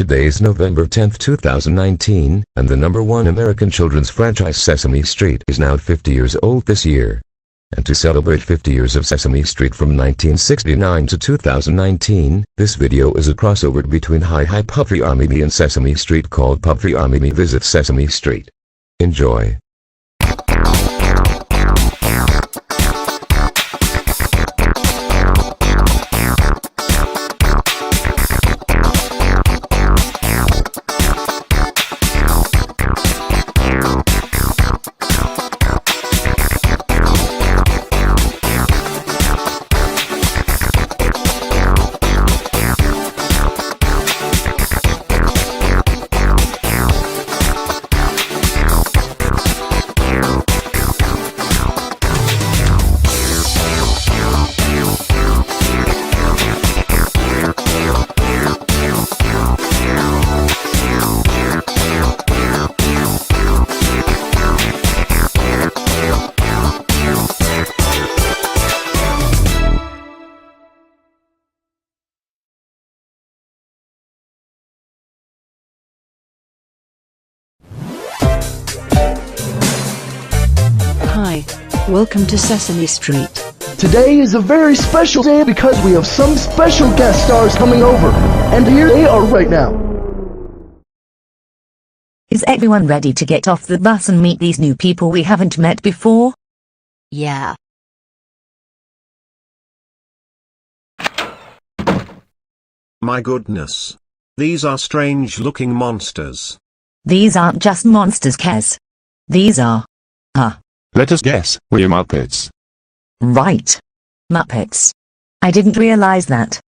Today is November 10th, 2019, and the #1 American children's franchise Sesame Street is now 50 years old this year. And to celebrate 50 years of Sesame Street from 1969 to 2019, this video is a crossover between HiHiPuffyAmiYumi and Sesame Street called PuffyAmiYumi Visits Sesame Street. Enjoy. Hi, welcome to Sesame Street. Today is a very special day because we have some special guest stars coming over, and here they are right now. Is everyone ready to get off the bus and meet these new people we haven't met before? Yeah. My goodness. These are strange-looking monsters. These aren't just monsters, Kez. These are... Let us guess, we're Muppets. Right. Muppets. I didn't realize that.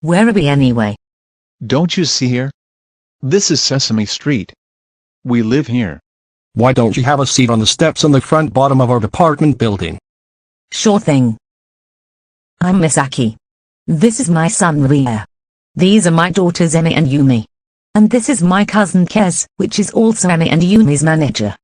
Where are we anyway? Don't you see here? This is Sesame Street. We live here. Why don't you have a seat on the steps on the front bottom of our apartment building? Sure thing. I'm Misaki. This is my son Ria. These are my daughters Emi and Yumi. And this is my cousin Kez, which is also Emi and Yumi's manager.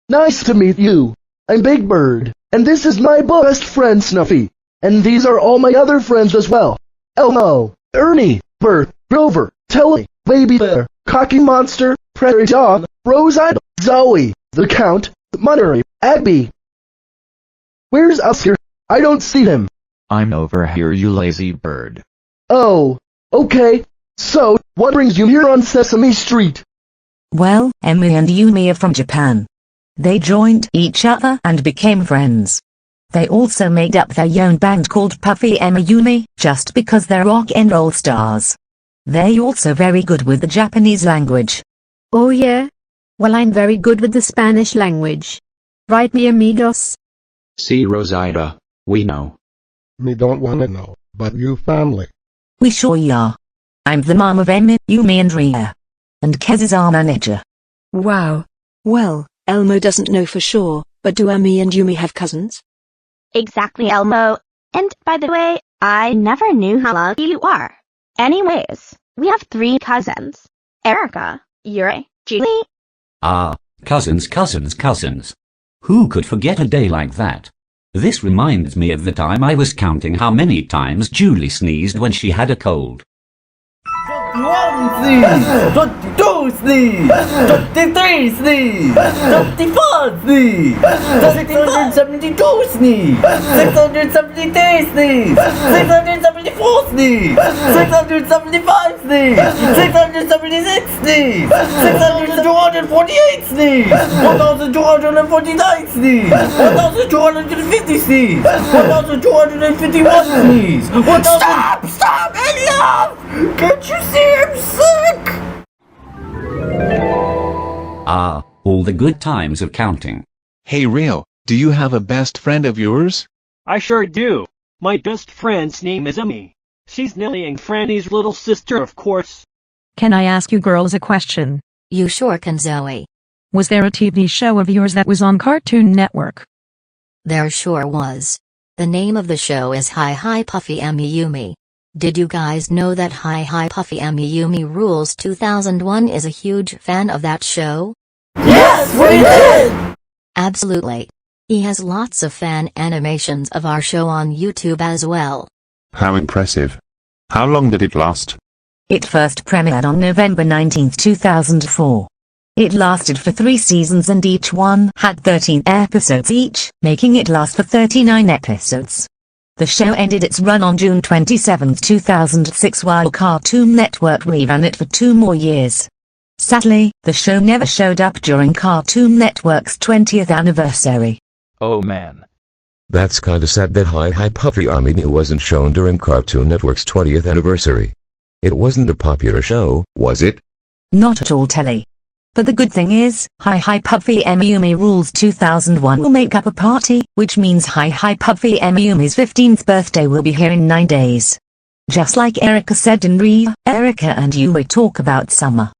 Nice to meet you. I'm Big Bird, and this is my best friend Snuffy. And these are all my other friends as well. Elmo, Ernie, Bert, Grover, Telly, Baby Bear, Cocky Monster, Prairie Dog, Rose-Eyed, Zoe, the Count, Muttery, Abby. Where's Oscar? I don't see him. I'm over here, you lazy bird. Oh, okay. So, what brings you here on Sesame Street? Well, Emi and Yumi are from Japan. They joined each other and became friends. They also made up their own band called PuffyAmiYumi, just because they're rock and roll stars. They're also very good with the Japanese language. Oh yeah? Well, I'm very good with the Spanish language. Right, mi amigos? See, Rosida, we know. Me don't wanna know, but you family. We sure are. I'm the mom of Emi, Yumi and Ria. And Kez is our manager. Wow. Well, Elmo doesn't know for sure, but do Emi and Yumi have cousins? Exactly, Elmo. And by the way, I never knew how lucky you are. Anyways, we have 3 cousins. Erica, Yuri, Julie. Cousins. Who could forget a day like that? This reminds me of the time I was counting how many times Julie sneezed when she had a cold. 21 sneeze, 22 sneeze, 23 sneeze, 24 sneeze, 672 sneeze, 673 sneeze, 674 sneeze, 675 sneeze, 676 sneeze, 648 sneeze, 1249 sneeze, 1250 sneeze, 1251 sneeze, 1000... Stop! Enough! Can't you see I'm sick? All the good times of counting. Hey Rio, do you have a best friend of yours? I sure do. My best friend's name is Emi. She's Nellie and Franny's little sister, of course. Can I ask you girls a question? You sure can, Zoe. Was there a TV show of yours that was on Cartoon Network? There sure was. The name of the show is HiHiPuffyAmiYumi. Did you guys know that HiHiPuffyAmiYumiRules2001 is a huge fan of that show? Yes, we did! Absolutely. He has lots of fan animations of our show on YouTube as well. How impressive. How long did it last? It first premiered on November 19, 2004. It lasted for 3 seasons and each one had 13 episodes each, making it last for 39 episodes. The show ended its run on June 27, 2006 while Cartoon Network reran it for 2 more years. Sadly, the show never showed up during Cartoon Network's 20th anniversary. Oh man. That's kinda sad that HiHiPuffyAmiYumi wasn't shown during Cartoon Network's 20th anniversary. It wasn't a popular show, was it? Not at all, Telly. But the good thing is, HiHiPuffyAmiYumiRules2001 will make up a party, which means HiHiPuffyAmiYumi's 15th birthday will be here in 9 days. Just like Erica said in Erica and Yui talk about summer.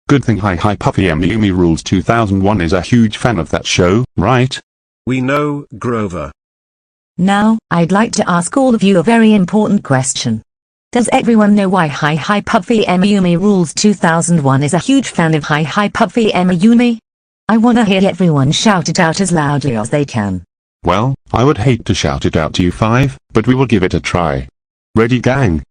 Good thing HiHiPuffyAmiYumiRules2001 is a huge fan of that show, right? We know, Grover. Now, I'd like to ask all of you a very important question. Does everyone know why HiHiPuffyAmiYumiRules2001 is a huge fan of HiHiPuffyAmiYumi? I wanna hear everyone shout it out as loudly as they can. Well, I would hate to shout it out to you 5, but we will give it a try. Ready, gang?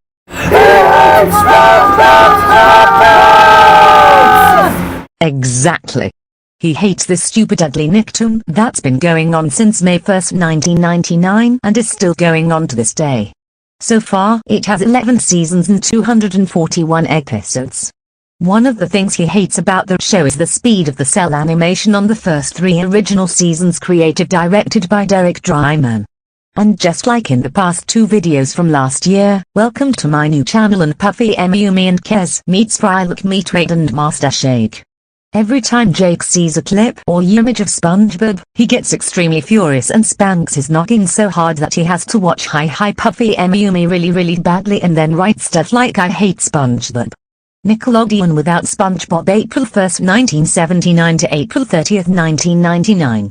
Exactly. He hates this stupid ugly nicktoon that's been going on since May 1st, 1999 and is still going on to this day. So far, it has 11 seasons and 241 episodes. One of the things he hates about the show is the speed of the cell animation on the first 3 original seasons directed by Derek Dryman. And just like in the past 2 videos from last year, welcome to my new channel and Puffy AmiYumi and Kez meets Frylook meet Raid and Master Shake. Every time Jake sees a clip or image of SpongeBob, he gets extremely furious and spanks his noggin so hard that he has to watch HiHiPuffyAmiYumi really badly and then write stuff like I hate SpongeBob. Nickelodeon without SpongeBob April 1st 1979 to April 30th 1999.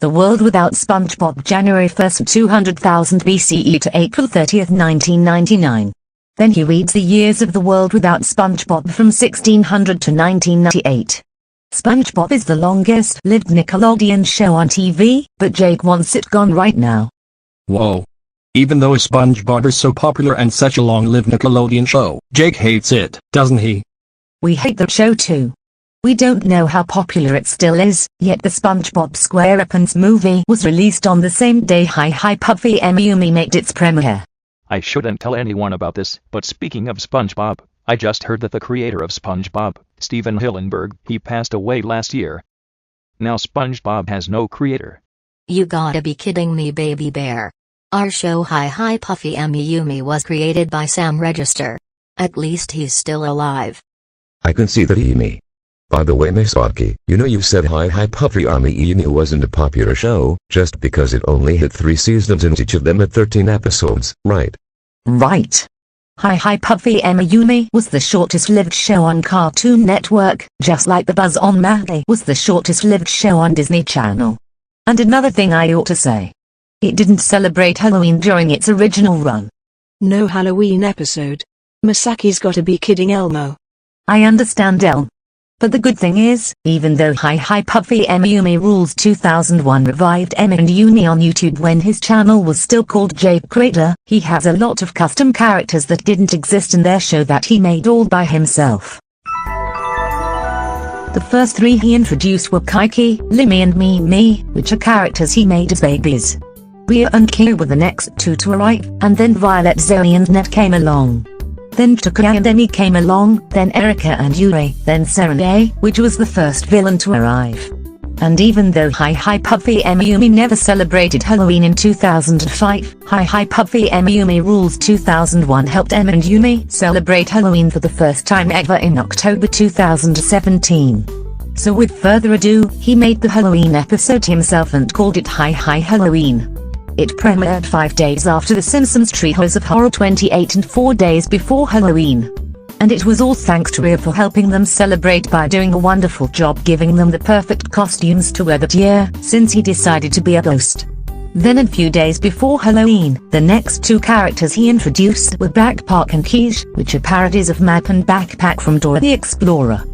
The world without SpongeBob January 1st 200,000 BCE to April 30th 1999. Then he reads the years of the world without SpongeBob from 1600 to 1998. SpongeBob is the longest-lived Nickelodeon show on TV, but Jake wants it gone right now. Whoa. Even though SpongeBob is so popular and such a long-lived Nickelodeon show, Jake hates it, doesn't he? We hate the show too. We don't know how popular it still is, yet the SpongeBob SquarePants movie was released on the same day HiHiPuffyAmiYumi made its premiere. I shouldn't tell anyone about this, but speaking of SpongeBob, I just heard that the creator of SpongeBob, Steven Hillenburg, he passed away last year. Now SpongeBob has no creator. You gotta be kidding me, baby bear. Our show HiHiPuffyAmiYumi was created by Sam Register. At least he's still alive. I can see that, Amy. By the way, Miss Aki, you know you said HiHiPuffyAmiYumi wasn't a popular show, just because it only hit 3 seasons and each of them had 13 episodes, right? Right. HiHiPuffyAmiYumi was the shortest-lived show on Cartoon Network, just like the Buzz on Maui was the shortest-lived show on Disney Channel. And another thing I ought to say. It didn't celebrate Halloween during its original run. No Halloween episode. Masaki's gotta be kidding Elmo. I understand, Elm. But the good thing is, even though HiHiPuffyAmiYumiRules2001 revived AmiYumi on YouTube when his channel was still called Jake Creator, he has a lot of custom characters that didn't exist in their show that he made all by himself. The first 3 he introduced were Kaiki, Limmy and Mimi, which are characters he made as babies. Rhea and Kia were the next 2 to arrive, and then Violet, Zoe and Ned came along. Then Takuya and Emmy came along, then Erica and Yuri, then Serena, which was the first villain to arrive. And even though HiHiPuffyAmiYumi never celebrated Halloween in 2005, HiHiPuffyAmiYumiRules2001 helped AmiYumi celebrate Halloween for the first time ever in October 2017. So with further ado, he made the Halloween episode himself and called it HiHiHalloween. It premiered 5 days after The Simpsons Treehouse of Horror 28 and 4 days before Halloween. And it was all thanks to Rhea for helping them celebrate by doing a wonderful job giving them the perfect costumes to wear that year, since he decided to be a ghost. Then a few days before Halloween, the next 2 characters he introduced were Backpack and Quiche, which are parodies of Map and Backpack from Dora the Explorer.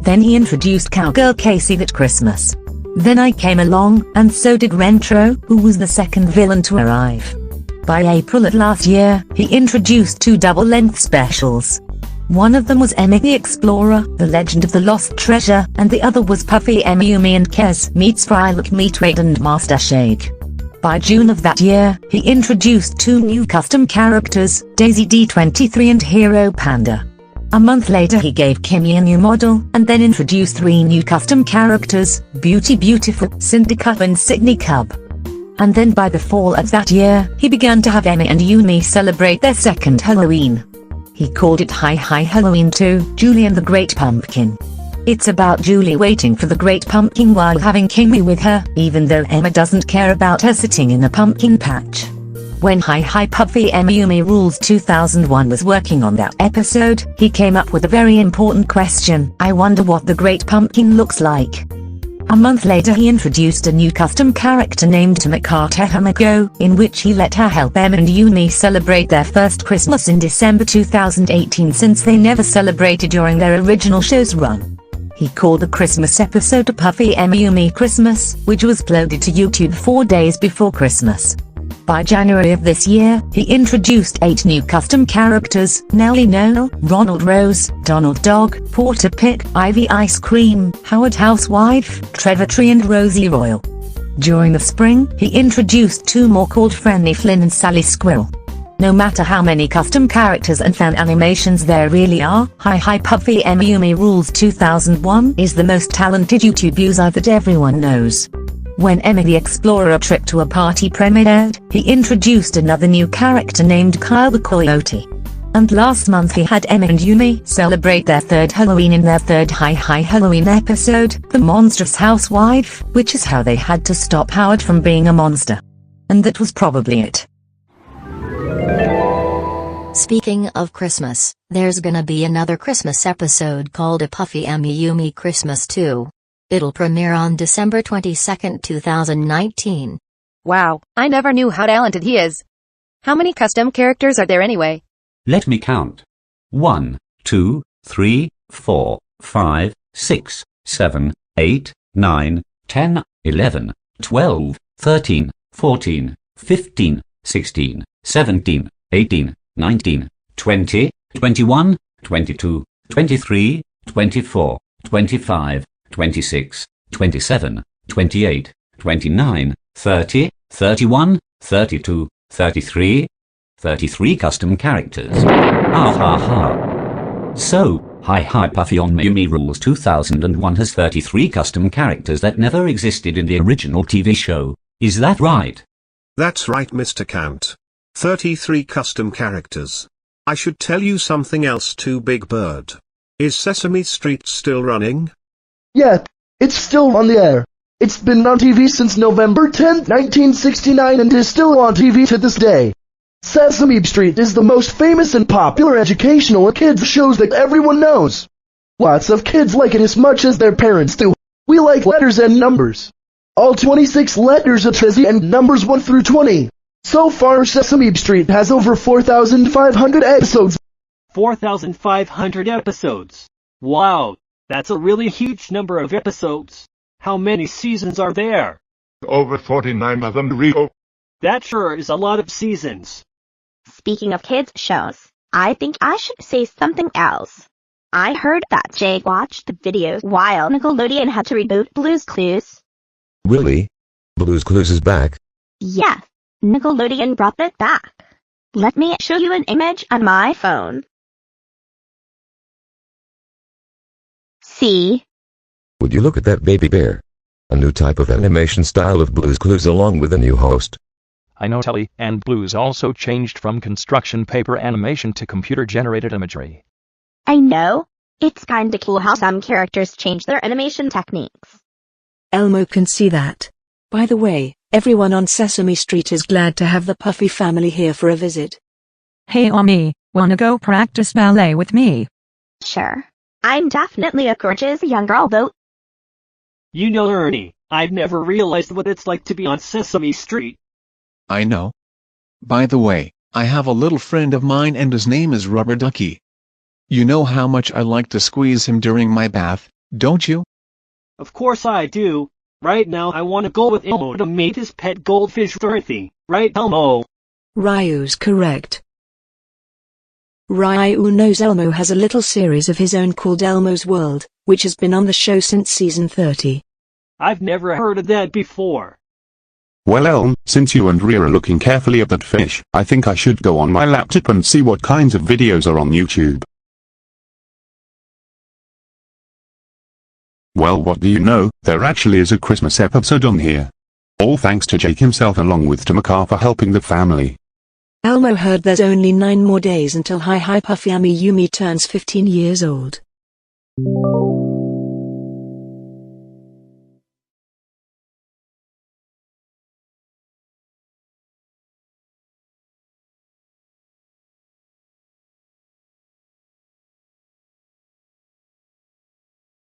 Then he introduced Cowgirl Casey at Christmas. Then I came along, and so did Rentro, who was the second villain to arrive. By April of last year, he introduced 2 double-length specials. One of them was Emmy the Explorer, The Legend of the Lost Treasure, and the other was Puffy AmiYumi and Kez meets Frylook Meet Raid and Master Shake. By June of that year, he introduced 2 new custom characters, Daisy D23 and Hero Panda. A month later he gave Kimmy a new model, and then introduced 3 new custom characters, Beauty Beautiful, Cindy Cub and Sydney Cub. And then by the fall of that year, he began to have Emmy and Yumi celebrate their second Halloween. He called it Hi Hi Halloween 2, Julie and the Great Pumpkin. It's about Julie waiting for the Great Pumpkin while having Kimmy with her, even though Emma doesn't care about her sitting in a pumpkin patch. When HiHiPuffyAmiYumiRules2001 was working on that episode, he came up with a very important question: I wonder what the Great Pumpkin looks like. A month later he introduced a new custom character named Makata Hamago, in which he let her help Emma and Yumi celebrate their first Christmas in December 2018 since they never celebrated during their original show's run. He called the Christmas episode Puffy AmiYumi Christmas, which was uploaded to YouTube 4 days before Christmas. By January of this year, he introduced 8 new custom characters: Nellie Noel, Ronald Rose, Donald Dog, Porter Pig, Ivy Ice Cream, Howard Housewife, Trevor Tree and Rosie Royal. During the spring, he introduced 2 more called Friendly Flynn and Sally Squirrel. No matter how many custom characters and fan animations there really are, HiHiPuffyAmiYumiRules2001 is the most talented YouTube user that everyone knows. When Emmy the Explorer Trip to a Party premiered, he introduced another new character named Kyle the Coyote. And last month he had Emmy and Yumi celebrate their 3rd Halloween in their 3rd Hi Hi Halloween episode, The Monstrous Housewife, which is how they had to stop Howard from being a monster. And that was probably it. Speaking of Christmas, there's gonna be another Christmas episode called A Puffy AmiYumi Christmas 2. It'll premiere on December 22, 2019. Wow, I never knew how talented he is. How many custom characters are there anyway? Let me count. 1, 2, 3, 4, 5, 6, 7, 8, 9, 10, 11, 12, 13, 14, 15, 16, 17, 18, 19, 20, 21, 22, 23, 24, 25, 26, 27, 28, 29, 30, 31, 32, 33, 33 custom characters. Ha ha ha. So, HiHiPuffyAmiYumiRules2001 has 33 custom characters that never existed in the original TV show. Is that right? That's right, Mr. Count. 33 custom characters. I should tell you something else too, Big Bird. Is Sesame Street still running? Yeah, it's still on the air. It's been on TV since November 10, 1969 and is still on TV to this day. Sesame Street is the most famous and popular educational kids shows that everyone knows. Lots of kids like it as much as their parents do. We like letters and numbers. All 26 letters are Trizzy and numbers 1 through 20. So far Sesame Street has over 4,500 episodes. 4,500 episodes. Wow, that's a really huge number of episodes. How many seasons are there? Over 49 of them, Rio. That sure is a lot of seasons. Speaking of kids shows, I think I should say something else. I heard that Jake watched the videos while Nickelodeon had to reboot Blue's Clues. Really? Blue's Clues is back? Yeah, Nickelodeon brought it back. Let me show you an image on my phone. See? Would you look at that baby bear? A new type of animation style of Blue's Clues along with a new host. I know Telly and Blues also changed from construction paper animation to computer-generated imagery. I know. It's kinda cool how some characters change their animation techniques. Elmo can see that. By the way, everyone on Sesame Street is glad to have the Puffy family here for a visit. Hey Ami, wanna go practice ballet with me? Sure. I'm definitely a gorgeous young girl though. You know, Ernie, I've never realized what it's like to be on Sesame Street. I know. By the way, I have a little friend of mine and his name is Rubber Ducky. You know how much I like to squeeze him during my bath, don't you? Of course I do. Right now I want to go with Elmo to meet his pet goldfish Dorothy. Right, Elmo? Ryu's correct. Ryu knows Elmo has a little series of his own called Elmo's World, which has been on the show since season 30. I've never heard of that before. Well Elm, since you and Rhea are looking carefully at that fish, I think I should go on my laptop and see what kinds of videos are on YouTube. Well, what do you know, there actually is a Christmas episode on here. All thanks to Jake himself along with Tamaka for helping the family. Elmo heard there's only 9 more days until HiHiPuffyAmiYumi turns 15 years old.